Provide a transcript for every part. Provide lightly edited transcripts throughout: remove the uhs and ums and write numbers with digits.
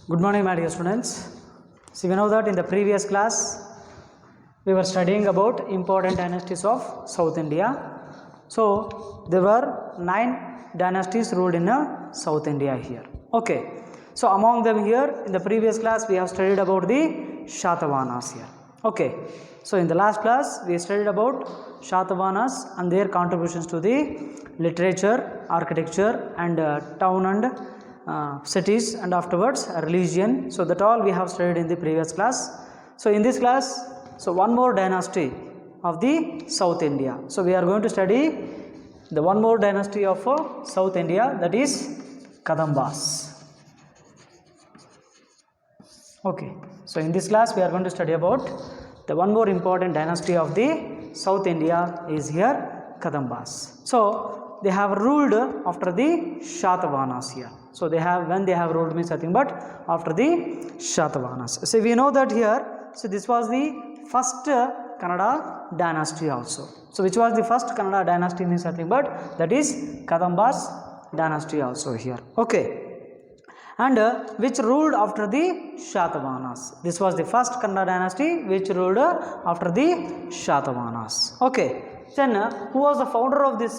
Good morning, my dear students. So we know that in the previous class we were studying about important dynasties of South India. So there were 9 dynasties ruled in South India here. Okay. So among them here in the previous class we have studied about the Shatavahanas here. Okay. So in the last class we studied about Shatavahanas and their contributions to the literature, architecture and town and cities, and afterwards religion. So that all we have studied in the previous class. So in this class, so one more dynasty of the South India. So we are going to study the one more dynasty of South India, that is Kadambas. Okay. So in this class we are going to study about the one more important dynasty of the South India is here Kadambas. So they have ruled after the Shatavahanas here. So they have, when they have ruled means nothing but after the Shatavahanas. So we know that here, so this was the first Kannada dynasty also. So which was the first Kannada dynasty means nothing but that is Kadambas dynasty also here. Okay. And which ruled after the Shatavahanas. This was the first Kannada dynasty which ruled after the Shatavahanas. Okay. Then who was the founder of this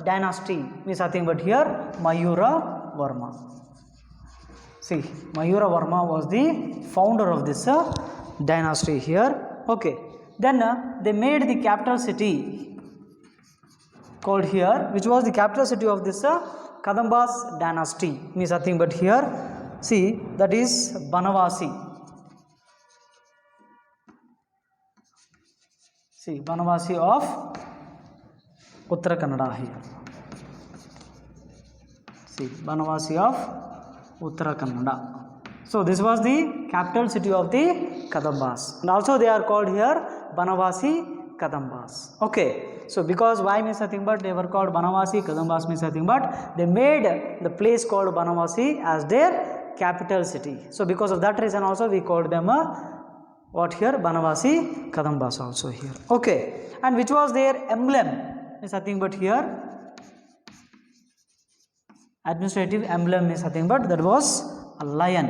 dynasty means nothing but here Mayura Varma. See, Mayura Varma was the founder of this dynasty here. Okay. Then they made the capital city called here, which was the capital city of this Kadambas dynasty means nothing but here. See, that is Banavasi. See, Banavasi of Uttara Kannada here. See, Banavasi of Uttara Kannada. So this was the capital city of the Kadambas, and also they are called here Banavasi Kadambas. Okay. So because why means nothing but they were called Banavasi, Kadambas means nothing but they made the place called Banavasi as their capital city. So because of that reason also we called them what here Banavasi Kadambas also here. Okay. And which was their emblem is nothing but here administrative emblem is nothing but that was a lion.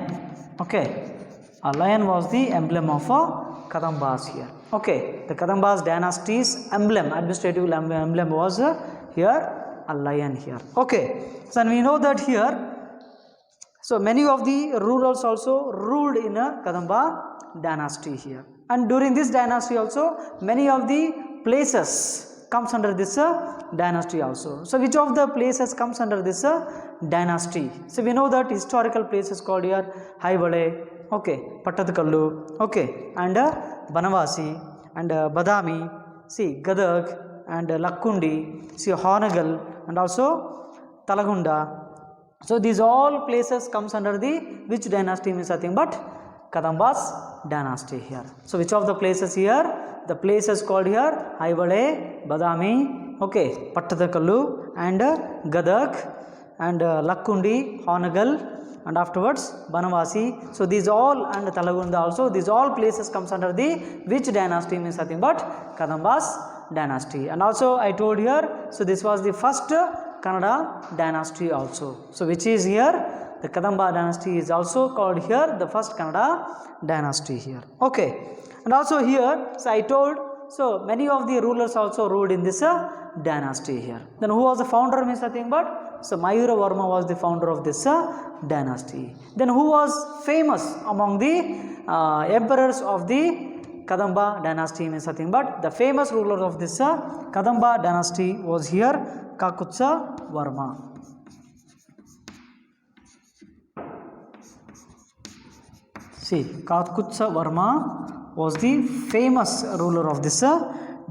Okay. A lion was the emblem of Kadambas here. Okay. The Kadambas dynasty's emblem, administrative emblem was here a lion here. Okay. So we know that here, so many of the rulers also ruled in a Kadamba dynasty here. And during this dynasty also many of the places comes under this dynasty also. So which of the places comes under this dynasty? So we know that historical places called here Aivale, okay, Pattadakallu, okay, and Banavasi and Badami, see Gadag and Lakkundi, see Honagal and also Talagunda. So these all places comes under the which dynasty means nothing but Kadambas dynasty here. So which of the places here? The places called here Aivale, Badami, okay, Pattadakallu and Gadag and Lakkundi, Honagal and afterwards Banavasi. So these all and Talagunda also, these all places comes under the which dynasty means nothing but Kadambas dynasty. And also I told here, so this was the first Kannada dynasty also. So which is here the Kadamba dynasty is also called here the first Kannada dynasty here. Okay. And also here, so I told, so many of the rulers also ruled in this dynasty here. Then who was the founder means nothing but, so Mayura Varma was the founder of this dynasty. Then who was famous among the emperors of the Kadamba dynasty means nothing but the famous ruler of this Kadamba dynasty was here Kakutsa Varma. See, Kakutsa Varma was the famous ruler of this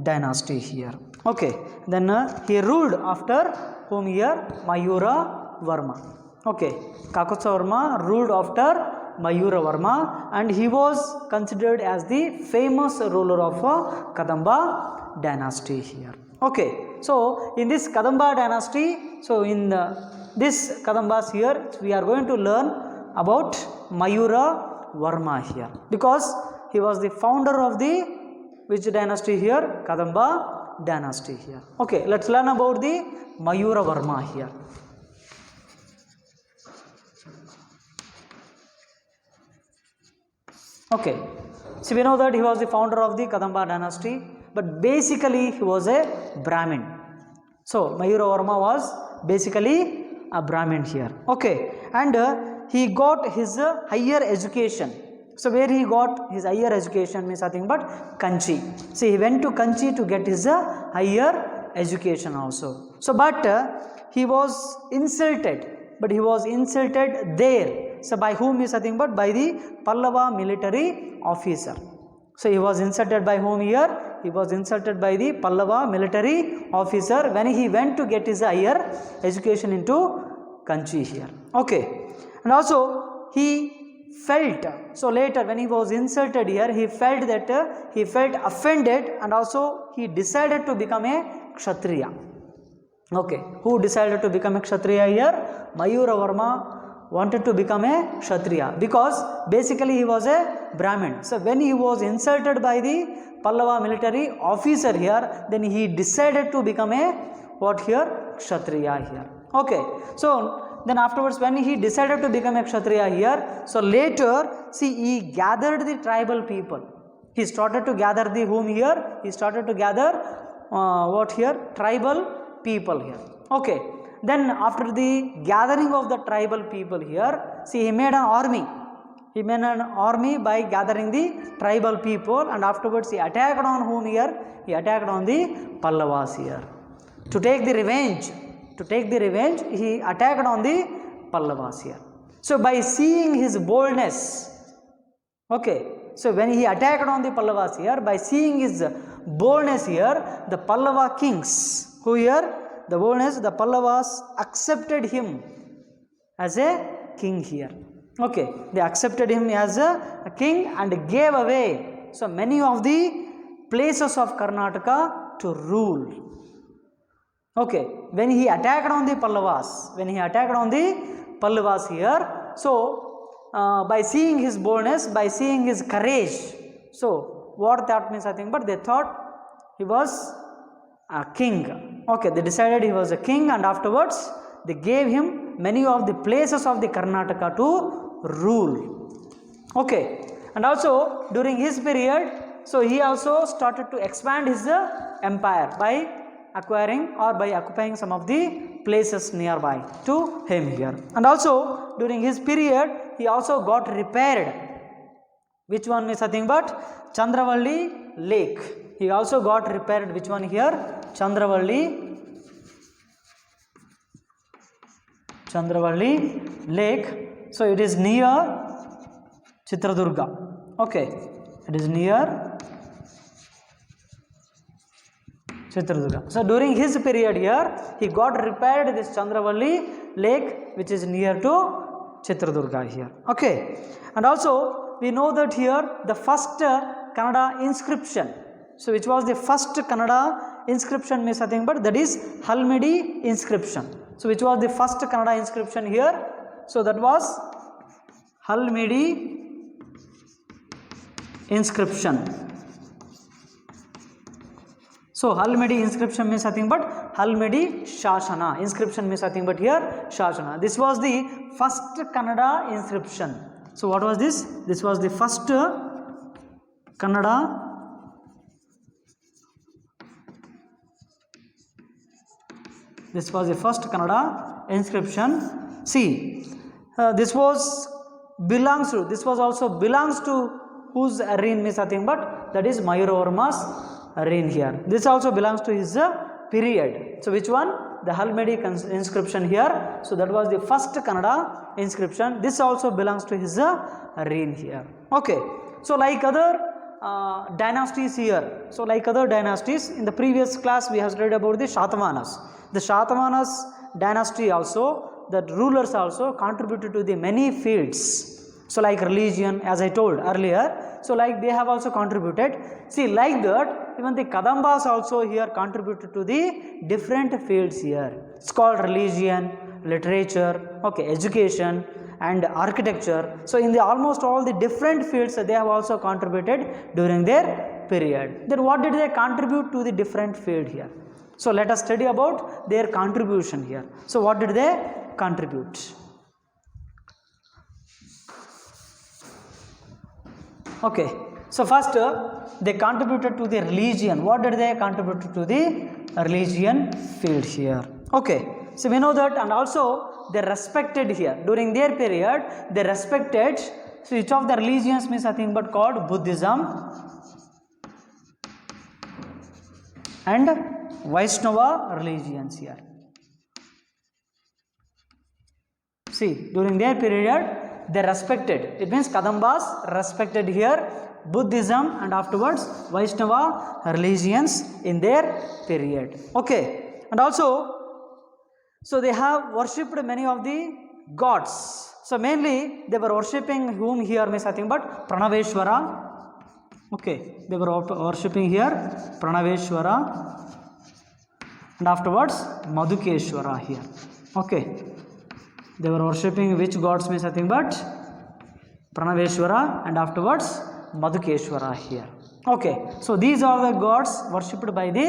dynasty here. Okay. Then he ruled after whom here? Mayura Varma. Okay. Kakutsa Varma ruled after Mayura Varma and he was considered as the famous ruler of Kadamba dynasty here. Okay. So in this Kadamba dynasty, so in this Kadambas here we are going to learn about Mayura Varma here because he was the founder of the which dynasty here? Kadamba dynasty here. Okay, let's learn about the Mayura Varma here. Okay, so we know that he was the founder of the Kadamba dynasty, but basically he was a Brahmin. So Mayuravarma was basically a Brahmin here. Okay, and he got his higher education. So where he got his higher education means nothing but Kanchi. So he went to Kanchi to get his higher education also. So but he was insulted, there. So by whom is nothing but by the Pallava military officer. So he was insulted by whom here? He was insulted by the Pallava military officer when he went to get his higher education into Kanchi here. Okay, and also he felt, so later when he was insulted here, he felt that he felt offended, and also he decided to become a Kshatriya. Okay, who decided to become a Kshatriya here? Mayuravarma wanted to become a Kshatriya because basically he was a Brahmin. So when he was insulted by the Pallava military officer here, then he decided to become a what here? Kshatriya here. Okay, so then afterwards when he decided to become a Kshatriya here, so later see he gathered the tribal people. He started to gather the whom here? He started to gather what here? Tribal people here. Okay, then after the gathering of the tribal people here, see he made an army. He made an army by gathering the tribal people, and afterwards he attacked on whom here? He attacked on the Pallavas here. To take the revenge, he attacked on the Pallavas here. So by seeing his boldness, okay, so when he attacked on the Pallavas here, by seeing his boldness here, the Pallava kings, who here? The boldness, the Pallavas accepted him as a king here. Okay, they accepted him as a king and gave away so many of the places of Karnataka to rule. Okay, when he attacked on the Pallavas, here, so by seeing his boldness, by seeing his courage, so what that means, I think, but they thought he was a king. Okay, they decided he was a king, and afterwards they gave him many of the places of the Karnataka to rule. Okay, and also during his period, so he also started to expand his empire by acquiring or by occupying some of the places nearby to him here. And also during his period, he also got repaired. Which one is nothing but Chandravalli Lake. He also got repaired. Which one here? Chandravalli Lake. So it is near Chitradurga. Okay, it is near Chitradurga. So during his period here, he got repaired this Chandravalli Lake, which is near to Chitradurga here. Okay, and also we know that here the first Kannada inscription. So which was the first Kannada inscription means nothing but that is Halmidi inscription. So which was the first Kannada inscription here? So that was Halmidi inscription. So Halmidi inscription means nothing but Halmidi Shashana. Inscription means nothing but here Shashana. This was the first Kannada inscription. So what was this? This was the first Kannada inscription. See, this was also belongs to whose reign means nothing but that is Mayuravarma's reign here. This also belongs to his period. So which one? The Halmidi inscription here. So that was the first Kannada inscription. This also belongs to his reign here. Okay. So like other dynasties here. So like other dynasties, in the previous class we have studied about the Shatavahanas. The Shatavahanas dynasty also, the rulers also contributed to the many fields. So like religion, as I told earlier, so like they have also contributed. See, like that, even the Kadambas also here contributed to the different fields here. It's called religion, literature, okay, education and architecture. So in the almost all the different fields they have also contributed during their period. Then what did they contribute to the different field here? So let us study about their contribution here. So what did they contribute? Okay, so first they contributed to the religion. What did they contribute to the religion field here? Okay, so we know that, and also they respected here during their period. They respected, so each of the religions means nothing but called Buddhism and Vaishnava religions here. See, during their period they respected, it means Kadambas respected here Buddhism and afterwards Vaishnava religions in their period. Okay, and also so they have worshipped many of the gods. So mainly they were worshipping whom here means nothing but Pranaveshwara. Okay, they were worshipping here Pranaveshwara and afterwards Madhukeshwara here. Okay, they were worshipping which gods means nothing but Pranaveshwara and afterwards Madhukeshwara here. Okay, so these are the gods worshipped by the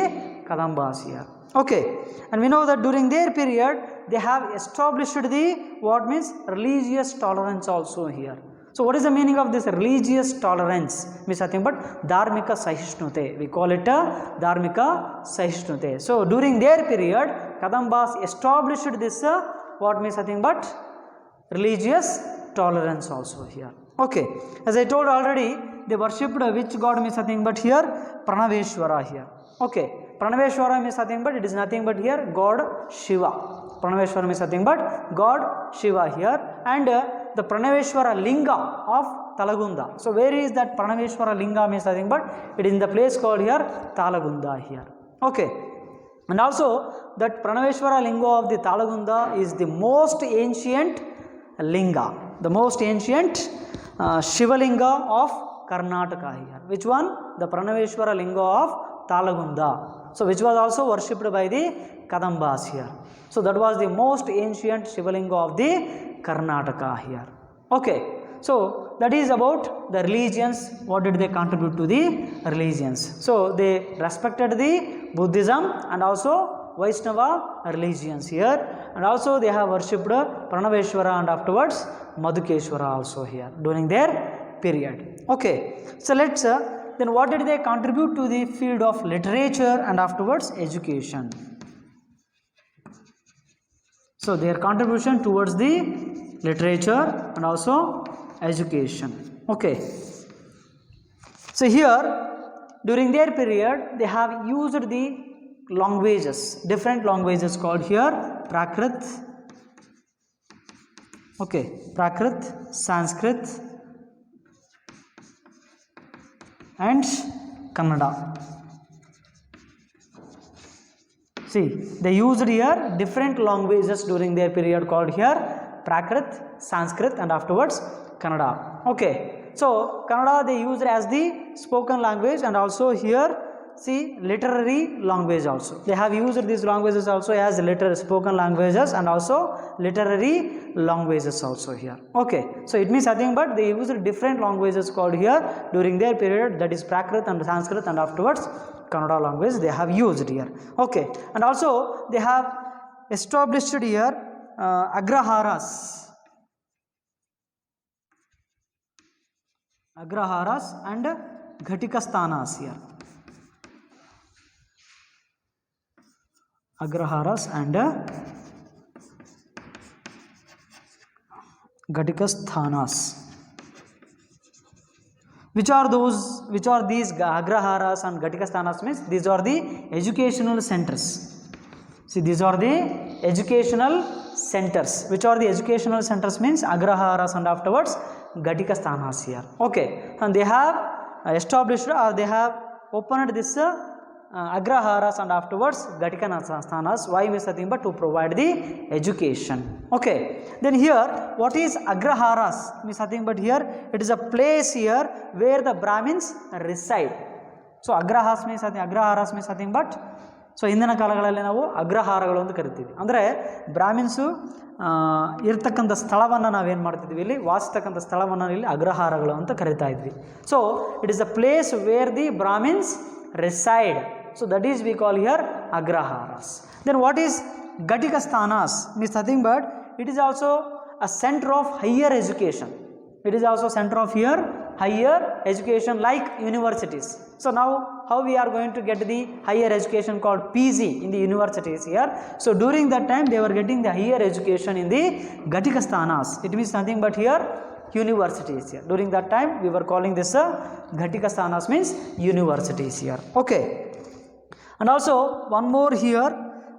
Kadambas here. Okay, and we know that during their period they have established the what means religious tolerance also here. So what is the meaning of this religious tolerance? Means nothing but Dharmika Sahishnute. We call it a Dharmika Sahishnute. So during their period Kadambas established this what means nothing but religious tolerance also here. Okay, as I told already, they worshipped which god means nothing but here Pranaveshwara here. Okay, Pranaveshwara means nothing but it is nothing but here God Shiva. Pranaveshwara means nothing but God Shiva here, and the Pranaveshwara Linga of Talagunda. So where is that Pranaveshwara Linga means nothing but it is in the place called here Talagunda here. Okay, and also that Pranaveshwara Linga of the Talagunda is the most ancient Linga, the most ancient Shivalinga of Karnataka here. Which one? The Pranaveshwara Linga of Talagunda. So which was also worshipped by the Kadambas here. So that was the most ancient Shivalinga of the Karnataka here. Okay, so that is about the religions. What did they contribute to the religions? So they respected the Buddhism and also Vaishnava religions here, and also they have worshipped Pranaveshwara and afterwards Madhukeshwara also here during their period. Okay, so let's then what did they contribute to the field of literature and afterwards education? So their contribution towards the literature and also education. Okay, so here during their period they have used the languages, different languages called here Prakrit. Okay, Prakrit, Sanskrit and Kannada. See, they used here different languages during their period called here Prakrit, Sanskrit and afterwards Kannada. Okay, so Kannada they used as the spoken language, and also here see literary language also. They have used these languages also as spoken languages and also literary languages also here. Okay, so it means nothing but they used different languages called here during their period, that is Prakrit and Sanskrit and afterwards Kannada language they have used here. Okay, and also they have established here Agraharas and Ghatikasthanas here. Agraharas and Ghatikasthanas. Which are these Agraharas and Ghatikasthanas means these are the educational centers. See, these are the educational centers. Which are the educational centers means Agraharas and afterwards Ghatikasthanas here. Okay, and they have established or they have opened this Agraharas and afterwards Ghatikasthanas. Why means nothing but to provide the education. Okay, then here what is Agraharas means nothing but here it is a place here where the Brahmins reside. So Agraharas means nothing but so ಹಿಂದಿನ ಕಾಲಗಳಲ್ಲಿ ನಾವು ಅಗ್ರಹಾರಗಳು ಅಂತ ಕರಿತೀವಿ. ಅಂದರೆ ಬ್ರಾಹ್ಮಿನ್ಸು ಇರ್ತಕ್ಕಂಥ ಸ್ಥಳವನ್ನು ನಾವೇನು ಮಾಡ್ತಿದ್ವಿ, ಇಲ್ಲಿ ವಾಸಿಸ್ತಕ್ಕಂಥ ಸ್ಥಳವನ್ನು ಇಲ್ಲಿ ಅಗ್ರಹಾರಗಳು ಅಂತ ಕರಿತಾ ಇದ್ವಿ. So it is a place where the Brahmins reside. So that is we call here agraharas. Then what is Ghatikasthanas means nothing but it is also a center of higher education. It is also center of here higher education like universities. So now how we are going to get the higher education called PG in the universities here. So during that time they were getting the higher education in the Ghatika Sthanas. It means nothing but here universities here. During that time we were calling this Ghatika Sthanas, means universities here. Okay. And also one more here,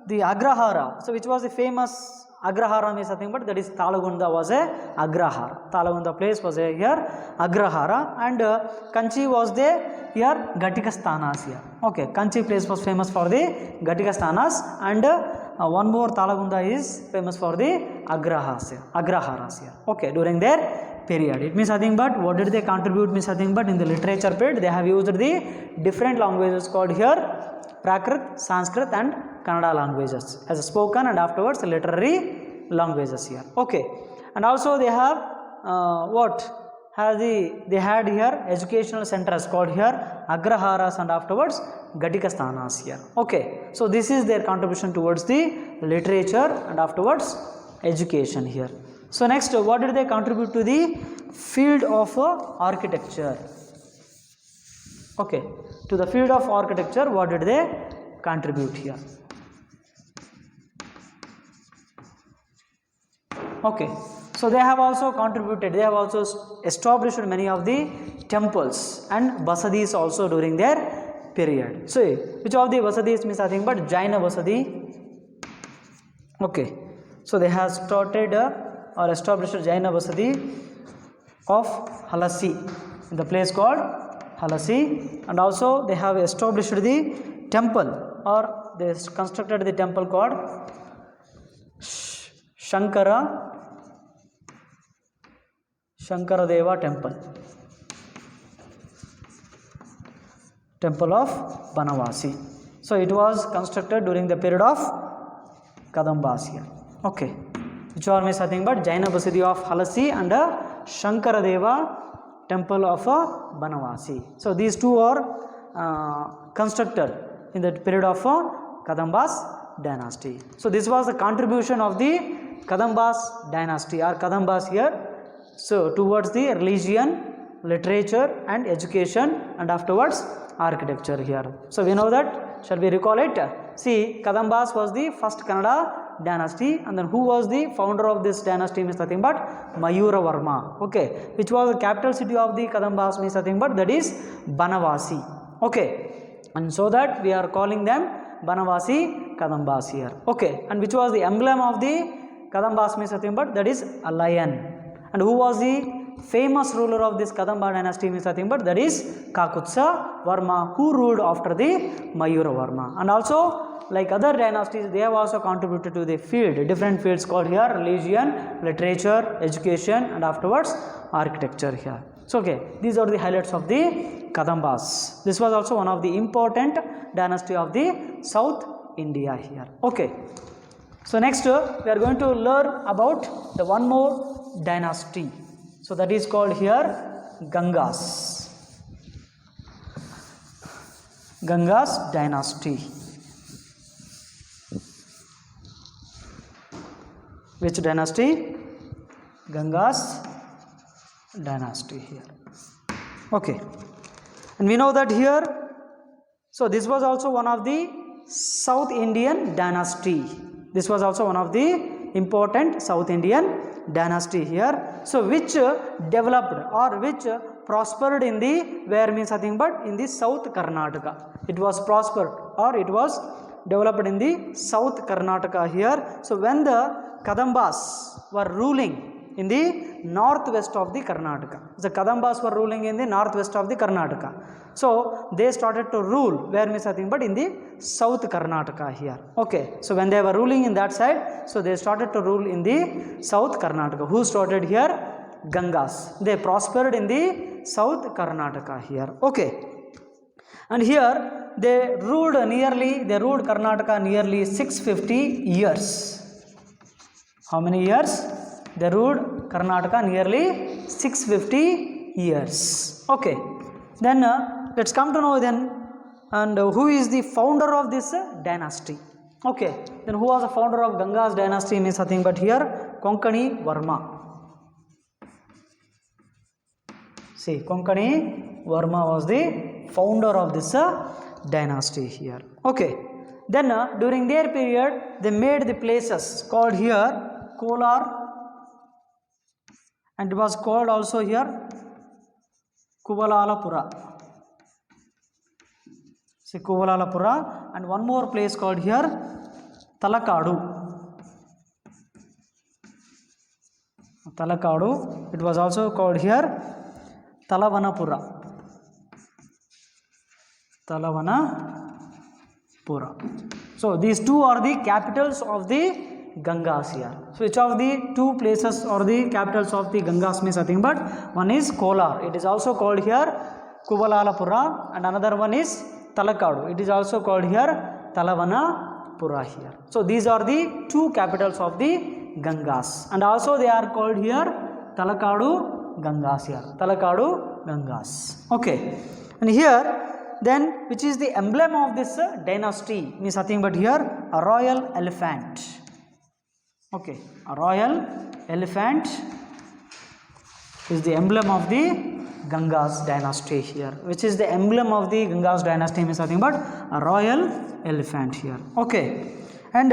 the Agrahara. So which was the famous Agrahara means nothing but that is Talagunda was a Agrahara. Talagunda place was a here Agrahara, and Kanchi was there here Ghatika Sthanas here. Okay, Kanchi place was famous for the Ghatika Sthanas, and one more Talagunda is famous for the Agraharas here. Okay, during their period. It means nothing but what did they contribute means nothing but in the literature period they have used the different languages called here Prakrit, Sanskrit and Kannada languages as a spoken and afterwards literary languages here. Okay, and also they have they had here educational centers called here Agraharas and afterwards Ghatika Sthanas here. Okay, so this is their contribution towards the literature and afterwards education here. So next, what did they contribute to the field of architecture? Okay, to the field of architecture, what did they contribute here? Okay, so they have also contributed, they have also established many of the temples and basadis also during their period. So which of the basadis means nothing but Jaina Basadi. Okay, so they have started or established Jaina Basadi of Halasi in the place called Halasi, and also they have established the temple or they constructed the temple called Shankaradeva temple, temple of Banavasi. So it was constructed during the period of Kadambas here. Okay, which are means nothing but Jaina Basadi of Halasi and Shankaradeva temple of Banavasi. So these two are constructed in the period of Kadambas dynasty. So this was the contribution of the Kadambas dynasty or Kadambas here. So towards the religion, literature and education and afterwards architecture here. So we know that, shall we recall it? See, Kadambas was the first Kannada dynasty, and then who was the founder of this dynasty means nothing but Mayuravarma. Okay, which was the capital city of the Kadambas means nothing but that is Banavasi. Okay, and so that we are calling them Banavasi Kadambas here. Okay, and which was the emblem of the Kadambas means nothing but that is a lion. And who was the famous ruler of this Kadamba dynasty means nothing but that is Kakutsa Varma, who ruled after the Mayuravarma. And also like other dynasties, they have also contributed to the field, different fields called here religion, literature, education and afterwards architecture here. So okay, these are the highlights of the Kadambas. This was also one of the important dynasty of the South India here. Okay, so next we are going to learn about the one more dynasty. So that is called here Gangas. Gangas dynasty. Which dynasty? Gangas dynasty here. Okay, and we know that here, so this was also one of the South Indian dynasty. This was also one of the important South Indian dynasty here. So which developed or which prospered in the where means nothing but in the South Karnataka. It was prospered or it was developed in the South Karnataka here. So when the Kadambas were ruling in the northwest of the Karnataka, the Kadambas were ruling in the northwest of the Karnataka. So they started to rule where means nothing but in the South Karnataka here. Okay, so when they were ruling in that side, so they started to rule in the South Karnataka. Who started here? Gangas. They prospered in the South Karnataka here. Okay, and here they ruled Karnataka nearly 650 years. How many years? They ruled Karnataka nearly 650 years. Okay, then let's come to know then and who is the founder of this dynasty. Okay, then who was the founder of Gangas dynasty means nothing but here Konkani Varma. See, Konkani Varma was the founder of this dynasty here. Okay. Then during their period, they made the places called here Kolar, and it was called also here Kuvalalapura. See, Kuvalalapura, and one more place called here Talakadu. Talakadu. It was also called here Talavanapura. So these two are the capitals of the Gangas here. So which of the two places are the capitals of the Gangas means nothing but one is Kolar. It is also called here Kuvalalapura, and another one is Talakadu. It is also called here Talavanapura here. So these are the two capitals of the Gangas, and also they are called here Talakadu Gangas here. Talakadu Gangas. Okay. And here then which is the emblem of this dynasty means nothing but here a royal elephant. Okay, a royal elephant is the emblem of the Gangas dynasty here. Which is the emblem of the Gangas dynasty means nothing but a royal elephant here. Okay. And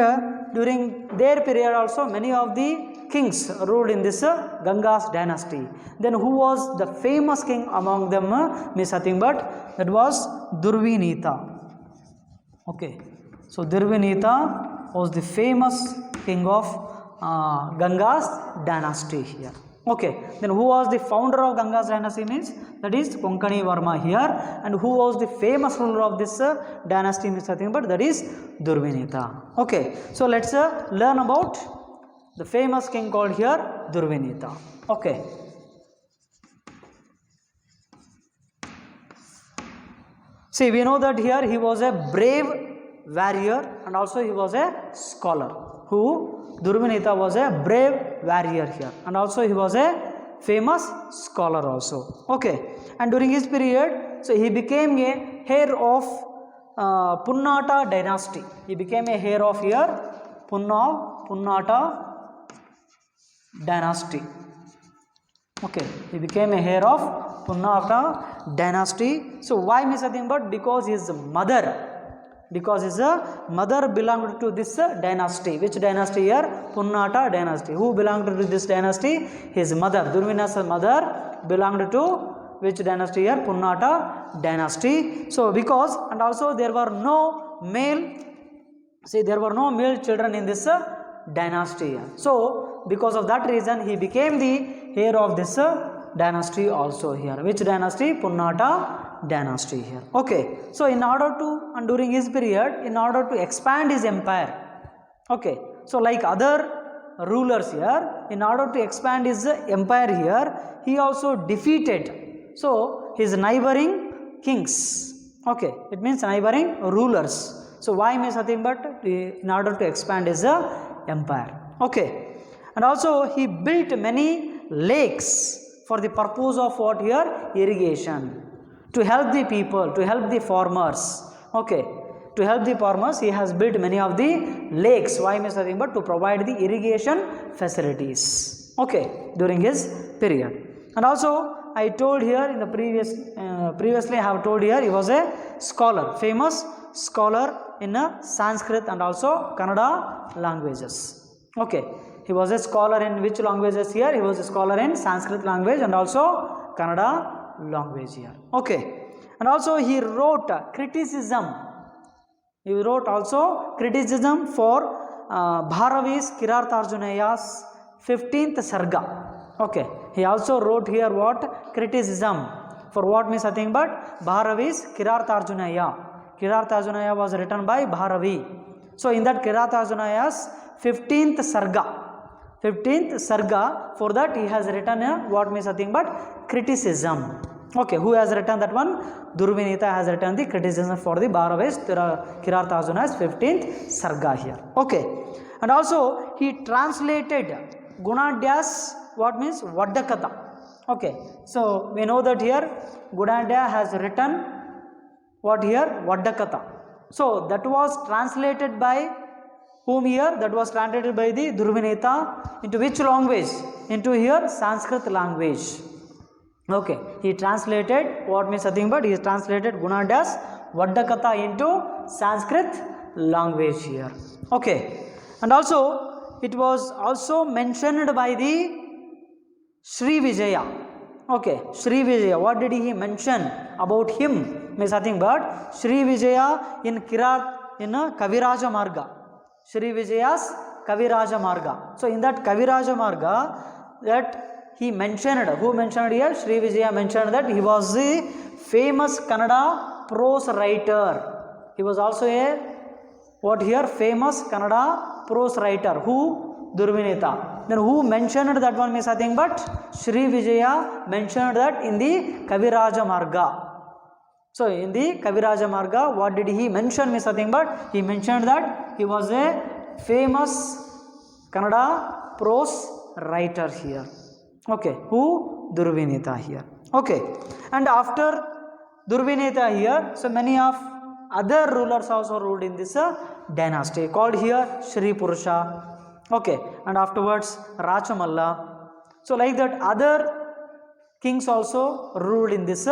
during their period also many of the kings ruled in this Gangas dynasty. Then who was the famous king among them means nothing but that was Durvinita. Okay. So Durvinita was the famous king of Gangas dynasty here. Okay. Then who was the founder of Gangas dynasty means that is Konkani Varma here, and who was the famous ruler of this dynasty means nothing but that is Durvinita. Okay. So let's learn about the famous king called here Durvinita. Okay. See, we know that here he was a brave warrior and also he was a scholar. Durvinita was a brave warrior here, and also he was a famous scholar also. Okay. And during his period, so he became a heir of Punnata dynasty. He became a heir of here Punnata dynasty. Okay. He became a heir of Punnata dynasty. So why means nothing but because his mother belonged to this dynasty. Which dynasty here? Punnata dynasty. Who belonged to this dynasty? His mother. Durvinita's mother belonged to which dynasty here? Punnata dynasty. So because, and also there were no male children in this dynasty here. So because of that reason he became the heir of this dynasty also here. Which dynasty? Punnata dynasty here. Okay. So in order to, and during his period, in order to expand his empire, okay, so like other rulers here, in order to expand his empire here, he also defeated so his neighboring kings. Okay, it means neighboring rulers. So why means nothing but in order to expand his empire. Okay. And also he built many lakes for the purpose of what here? Irrigation. To help the people, to help the farmers. Okay. To help the farmers, he has built many of the lakes. Why means nothing but to provide the irrigation facilities. Okay. During his period. And also I told here in the previously I have told here he was a scholar, famous scholar in Sanskrit and also Kannada languages. Okay. He was a scholar in which languages here? He was a scholar in Sanskrit language and also Kannada language here. Okay. And also he wrote criticism. He wrote also criticism for Bharavi's Kirartharjunaya's 15th Sarga. Okay. He also wrote here what? Criticism. For what means nothing but Bharavi's Kirartharjunaya. Kirartharjunaya was written by Bharavi. So in that Kirartharjunaya's 15th Sarga. 15th Sarga, for that he has written what means nothing but criticism. Okay, who has written that one? Durvinita has written the criticism for the Bharavi's Kirartharjunaya's 15th Sarga here. Okay, and also he translated Gunadhya's what means Vaddakatha. Okay, so we know that here Gunadhya has written what here? Vaddakatha. So that was translated by whom here? That was translated by the Durvinita into which language? Into here Sanskrit language. Okay, he translated, what means nothing but he translated Gunadas Vaddakatha into Sanskrit language here. Okay, and also it was also mentioned by the Sri Vijaya. Okay, Sri Vijaya, what did he mention about him? Means nothing but Sri Vijaya in Kaviraja Marga. Sri Vijaya's Kaviraja Marga. So in that Kaviraja Marga, that he mentioned, who mentioned here? Sri Vijaya mentioned that he was the famous Kannada prose writer. He was also a, what here? Famous Kannada prose writer. Who? Durvinita. Then who mentioned that one means nothing but Sri Vijaya mentioned that in the Kaviraja Marga. So in the Kaviraja Marga, what did he mention means nothing but he mentioned that he was a famous Kannada prose writer here. Okay, who? Durvinita here. Okay, and after Durvinita here, so many of other rulers also ruled in this dynasty called here Sri Purusha. Okay, and afterwards Rachamalla. So like that other kings also ruled in this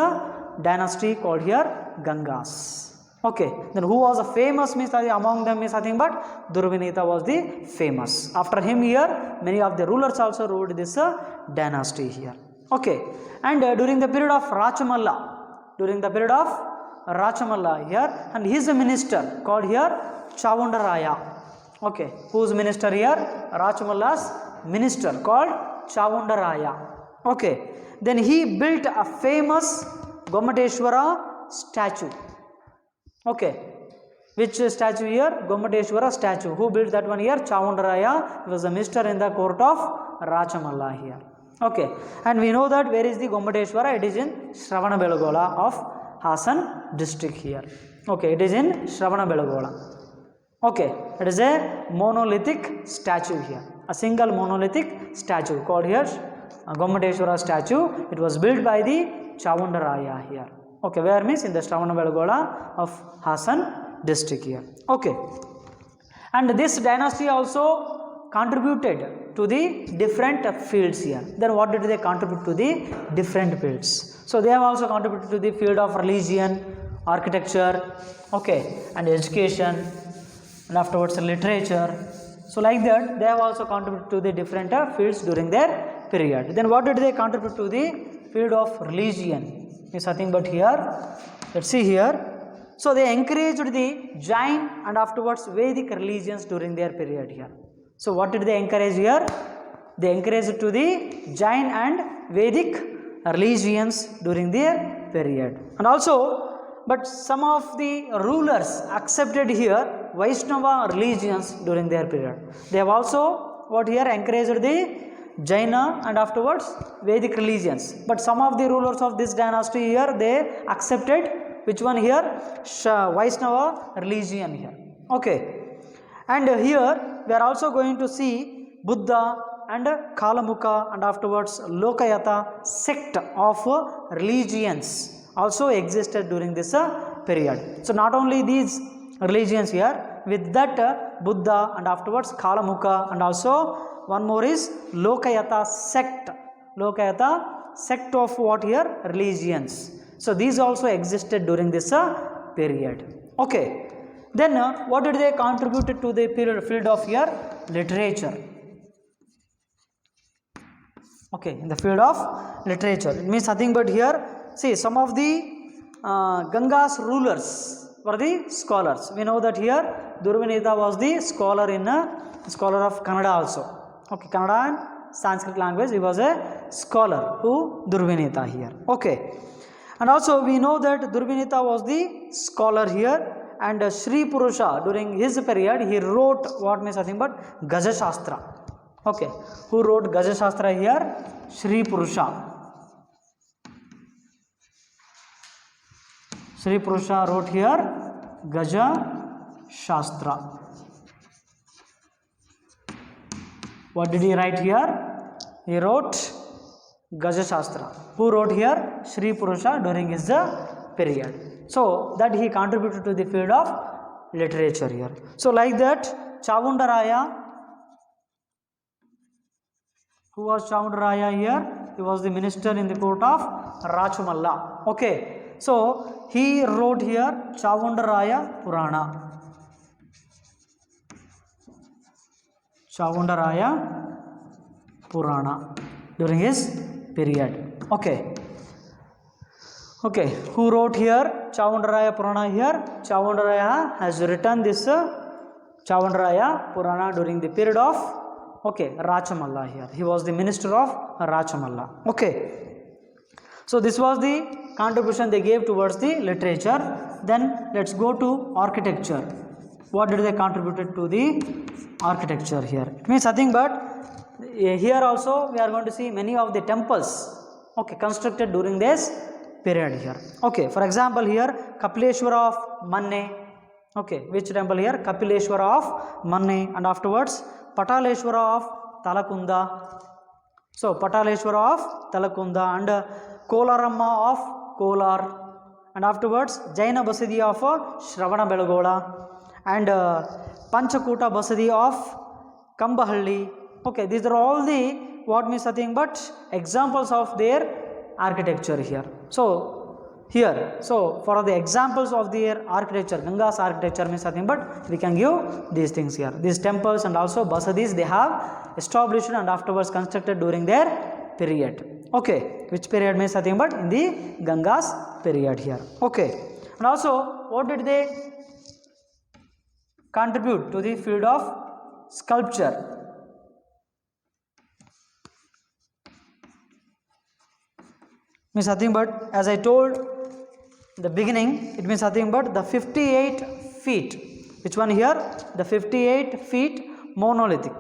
dynasty called here Gangas. Okay, then who was a famous means among them is nothing but Durvinita was the famous. After him here, many of the rulers also ruled this dynasty here. Okay, and during the period of Rachamalla, here, and his minister called here Chavundaraya. Okay, whose minister here? Rachamalla's minister called Chavundaraya. Okay, then he built a famous Gomateshwara statue. Okay, which statue here? Gomateshwara statue. Who built that one here? Chavundaraya. He was a minister in the court of Rachamalla here. Okay, and we know that where is the Gomateshwara? It is in Shravanabelagola of Hasan district here. Okay, it is in Shravanabelagola. Okay, it is a monolithic statue here. A single monolithic statue called here Gomateshwara statue. It was built by the Chavundaraya here. Okay, where means in the Shravanabelagola of Hasan district here. Okay, and this dynasty also contributed to the different fields here. Then what did they contribute to the different fields? So they have also contributed to the field of religion, architecture, okay, and education, and afterwards literature. So like that they have also contributed to the different fields during their period. Then what did they contribute to the field of religion? Is nothing but here, let's see here. So they encouraged the Jain and afterwards Vedic religions during their period here. So what did they encourage here? They encouraged to the Jain and Vedic religions during their period. And also, but some of the rulers accepted here Vaishnava religions during their period. They have also what here encouraged the Jaina and afterwards Vedic religions. But some of the rulers of this dynasty here, they accepted which one here? Vaishnava religion here. Okay, and here we are also going to see Buddha and Kalamukha and afterwards Lokayata sect of religions also existed during this period. So not only these religions here, with that Buddha and afterwards Kalamukha, and also one more is Lokayata sect. Lokayata sect of what here? Religions. So these also existed during this period. Okay. Then what did they contribute to the field of here? Literature. Okay, in the field of literature. It means nothing but here, see, some of the Ganga's rulers were the scholars. We know that here Durvinita was the scholar in scholar of Kannada also. Okay, Kannada and Sanskrit language, he was a scholar. Who? Durvinita here. Okay, and also we know that Durvinita was the scholar here, and Sri Purusha during his period he wrote what means nothing but Gaja Shastra. Okay, who wrote Gaja Shastra here? Sri Purusha. Sri Purusha wrote here Gaja Shastra. What did he write here? He wrote Gaja Shastra. Who wrote here? Sri Purusha during his period. So that he contributed to the field of literature here. So like that Chavundaraya, who was Chavundaraya here? he was the minister in the court of Rachamalla. Okay, so he wrote here Chavundaraya Purana. Chavundaraya Purana during his period. Okay. Okay, who wrote here Chavundaraya Purana here? Chavundaraya has written this Chavundaraya Purana during the period of Rachamalla here. He was the minister of Rachamalla. Okay. So this was the contribution they gave towards the literature. Then let's go to architecture. What did they contribute to the architecture here? It means nothing but here also we are going to see many of the temples constructed during this period here. Okay, for example here Kapileshwara of Manne. Okay, which temple here? Kapileshwara of Manne, and afterwards Pataleshwara of Talakunda. So Pataleshwara of Talakunda and Kolaramma of Kolar, and afterwards Jaina Basadi of Shravana Belagola and Panchakuta Basadi of Kambahalli. Okay, these are all the what means nothing but examples of their architecture here. So here, so for the examples of their architecture, Ganga's architecture means nothing but we can give these things here. These temples and also basadis they have established and afterwards constructed during their period. Okay, which period means nothing but in the Ganga's period here. Okay, and also what did they contribute to the field of sculpture? Means nothing but, as I told in the beginning, it means nothing but the 58 feet. Which one here? The 58 feet monolithic.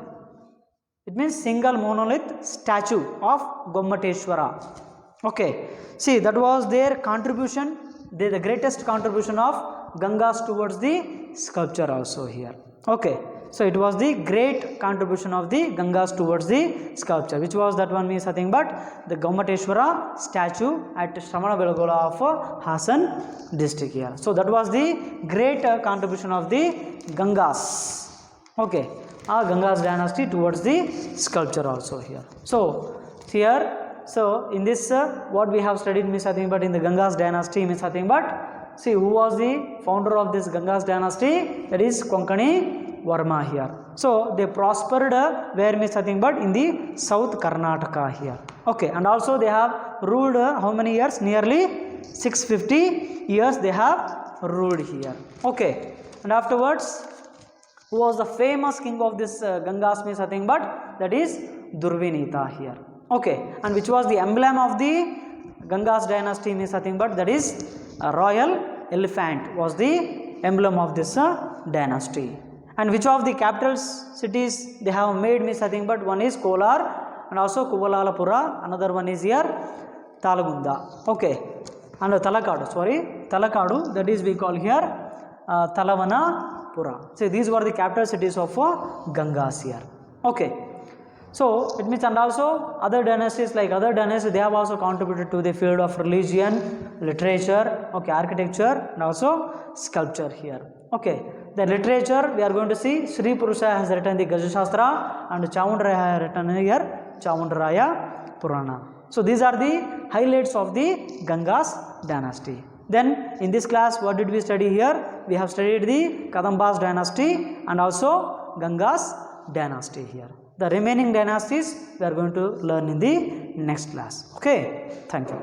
It means single monolith statue of Gommateshwara. Okay, see that was their contribution, the greatest contribution of Gangas towards the sculpture also here. Okay, so it was the great contribution of the Gangas towards the sculpture. Which was that one means nothing but the Gommateshwara statue at Shravana Belagola of Hassan district here. So that was the great contribution of the Gangas. Okay, Ganga's dynasty towards the sculpture also here. So here, so in this what we have studied means nothing but in the Ganga's dynasty means nothing but, see who was the founder of this Ganga's dynasty? That is Konkani Varma here. So they prospered where means nothing but in the South Karnataka here. Okay, and also they have ruled how many years? Nearly 650 years they have ruled here. Okay, and afterwards who was the famous king of this Gangas means nothing but that is Durvinita here. Okay, and which was the emblem of the Ganga's dynasty means nothing but that is a royal elephant was the emblem of this dynasty. And which of the capital cities they have made means nothing but one is Kolar and also Kuvalalapura, another one is here Talagunda. Okay, and Talakadu, Talakadu, that is we call here Talavanapura. So these were the capital cities of Gangas here. Okay, so it means, and also other dynasties like other dynasties they have also contributed to the field of religion, literature, okay, architecture and also sculpture here. Okay, the literature we are going to see Sri Purusha has written the Gajashastra and Chavundaraya has written here Chavundaraya Purana. So these are the highlights of the Ganga's dynasty. Then in this class what did we study here? We have studied the Kadamba's dynasty and also Ganga's dynasty here. The remaining dynasties we are going to learn in the next class. Okay, thank you.